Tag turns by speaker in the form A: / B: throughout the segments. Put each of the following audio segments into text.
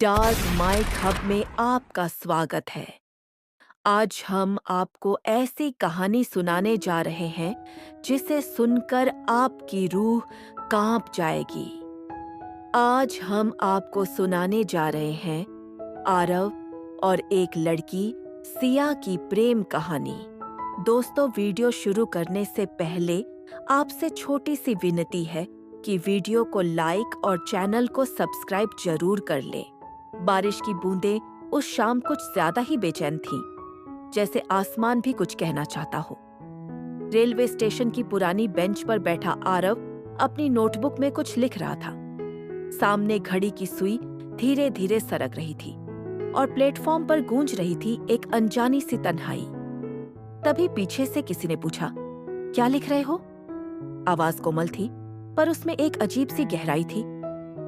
A: Dark mic hub में आपका स्वागत है। आज हम आपको ऐसी कहानी सुनाने जा रहे हैं जिसे सुनकर आपकी रूह कांप जाएगी। आज हम आपको सुनाने जा रहे हैं आरव और एक लड़की सिया की प्रेम कहानी। दोस्तों, वीडियो शुरू करने से पहले आपसे छोटी सी विनती है कि वीडियो को लाइक और चैनल को सब्सक्राइब जरूर कर लें। बारिश की बूंदें उस शाम कुछ ज्यादा ही बेचैन थीं, जैसे आसमान भी कुछ कहना चाहता हो। रेलवे स्टेशन की पुरानी बेंच पर बैठा आरव अपनी नोटबुक में कुछ लिख रहा था। सामने घड़ी की सुई धीरे धीरे सरक रही थी और प्लेटफॉर्म पर गूंज रही थी एक अनजानी सी तन्हाई। तभी पीछे से किसी ने पूछा, क्या लिख रहे हो? आवाज कोमल थी, पर उसमें एक अजीब सी गहराई थी।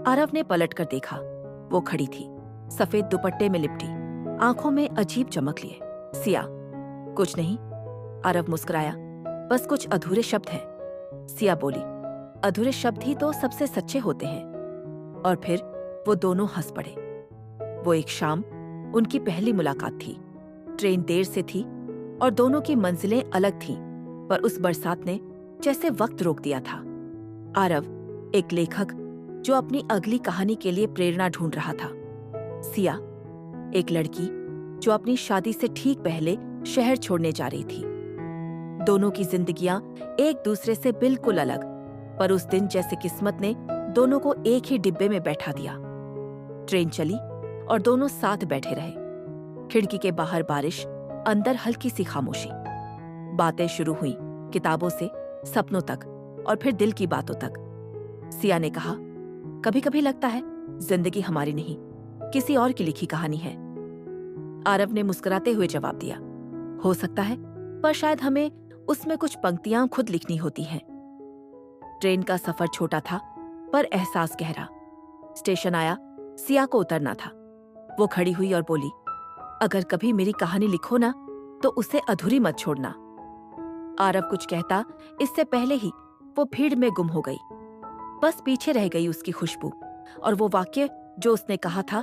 A: आरव ने पलट कर देखा। वो खड़ी थी, सफेद दुपट्टे में लिपटी, आंखों में अजीब चमक लिए। सिया। कुछ नहीं, आरव मुस्कुराया। बस कुछ अधूरे शब्द हैं। सिया बोली, अधूरे शब्द ही तो सबसे सच्चे होते हैं। और फिर वो दोनों हंस पड़े। वो एक शाम उनकी पहली मुलाकात थी। ट्रेन देर से थी और दोनों की मंजिलें अलग थीं, पर उस बरसात ने जैसे वक्त रोक दिया था। आरव, एक लेखक जो अपनी अगली कहानी के लिए प्रेरणा ढूंढ रहा था। सिया, एक लड़की जो अपनी शादी से ठीक पहले शहर छोड़ने जा रही थी। दोनों की जिंदगियां एक दूसरे से बिल्कुल अलग, पर उस दिन जैसे किस्मत ने दोनों को एक ही डिब्बे में बैठा दिया। ट्रेन चली और दोनों साथ बैठे रहे। खिड़की के बाहर बारिश, अंदर हल्की सी खामोशी। बातें शुरू हुई, किताबों से सपनों तक और फिर दिल की बातों तक। सिया ने कहा, कभी कभी लगता है जिंदगी हमारी नहीं, किसी और की लिखी कहानी है। आरव ने मुस्कुराते हुए जवाब दिया, हो सकता है, पर शायद हमें उसमें कुछ पंक्तियां खुद लिखनी होती हैं। ट्रेन का सफर छोटा था, पर एहसास गहरा। स्टेशन आया, सिया को उतरना था। वो खड़ी हुई और बोली, अगर कभी मेरी कहानी लिखो ना, तो उसे अधूरी मत छोड़ना। आरव कुछ कहता, इससे पहले ही वो भीड़ में गुम हो गई। बस पीछे रह गई उसकी खुशबू और वो वाक्य जो उसने कहा था,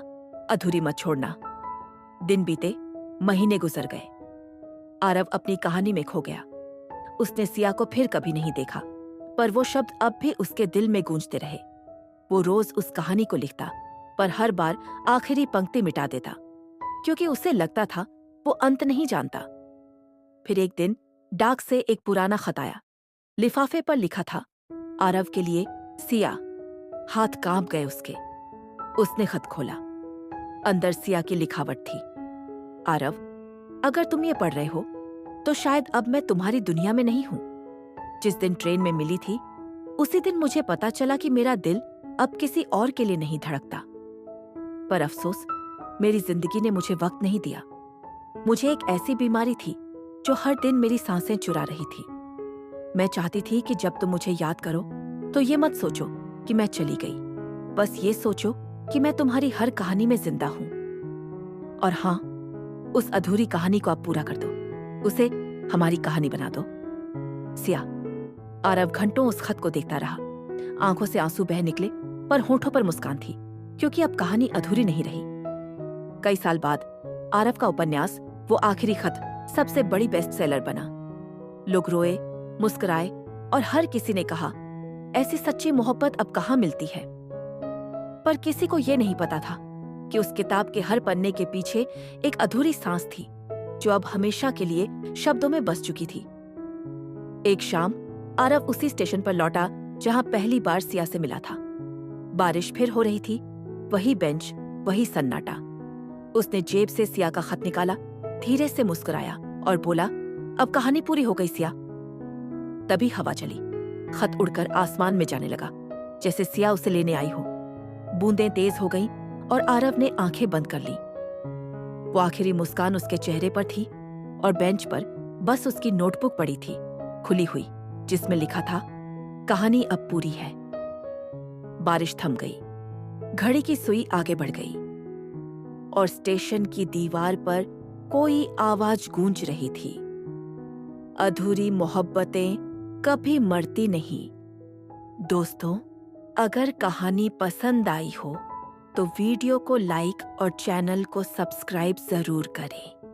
A: अधूरी मत छोड़ना। दिन बीते, महीने गुजर गए। आरव अपनी कहानी में खो गया। उसने सिया को फिर कभी नहीं देखा, पर वो शब्द अब भी उसके दिल में गूंजते रहे। वो रोज उस कहानी को लिखता, पर हर बार आखिरी पंक्ति मिटा देता, क्योंकि उसे लगता था वो अंत नहीं जानता। फिर एक दिन डाक से एक पुराना खत आया। लिफाफे पर लिखा था, आरव के लिए, सिया। हाथ कांप गए उसके। उसने खत खोला। अंदर सिया की लिखावट थी, आरव, अगर तुम ये पढ़ रहे हो तो शायद अब मैं तुम्हारी दुनिया में नहीं हूं। जिस दिन ट्रेन में मिली थी, उसी दिन मुझे पता चला कि मेरा दिल अब किसी और के लिए नहीं धड़कता। पर अफसोस, मेरी जिंदगी ने मुझे वक्त नहीं दिया। मुझे एक ऐसी बीमारी थी जो हर दिन मेरी सांसें चुरा रही थी। मैं चाहती थी कि जब तुम मुझे याद करो तो ये मत सोचो कि मैं चली गई, बस ये सोचो कि मैं तुम्हारी हर कहानी में जिंदा हूं। और हाँ, उस अधूरी कहानी को अब पूरा कर दो, उसे हमारी कहानी बना दो। सिया। आरव घंटों उस खत को देखता रहा। आंखों से आंसू बह निकले, पर होठों पर मुस्कान थी, क्योंकि अब कहानी अधूरी नहीं रही। कई साल बाद आरव का उपन्यास, वो आखिरी खत, सबसे बड़ी बेस्ट सेलर बना। लोग रोए, मुस्कुराए और हर किसी ने कहा, ऐसी सच्ची मोहब्बत अब कहाँ मिलती है। पर किसी को यह नहीं पता था कि उस किताब के हर पन्ने के पीछे एक अधूरी सांस थी, जो अब हमेशा के लिए शब्दों में बस चुकी थी। एक शाम आरव उसी स्टेशन पर लौटा जहां पहली बार सिया से मिला था। बारिश फिर हो रही थी, वही बेंच, वही सन्नाटा। उसने जेब से सिया का खत निकाला, धीरे से मुस्कुराया और बोला, अब कहानी पूरी हो गई सिया। तभी हवा चली। खत उड़कर आसमान में जाने लगा, जैसे सिया उसे लेने आई हो। बूंदें तेज हो गईं और आरव ने आंखें बंद कर लीं। वो आखिरी मुस्कान उसके चेहरे पर थी और बेंच पर बस उसकी नोटबुक पड़ी थी, खुली हुई, जिसमें लिखा था, कहानी अब पूरी है। बारिश थम गई। घड़ी की सुई आगे बढ़ गई और स्टेशन की दीवार पर कोई आवाज गूंज रही थी, अधूरी मोहब्बतें कभी मरती नहीं। दोस्तों, अगर कहानी पसंद आई हो तो वीडियो को लाइक और चैनल को सब्सक्राइब जरूर करें।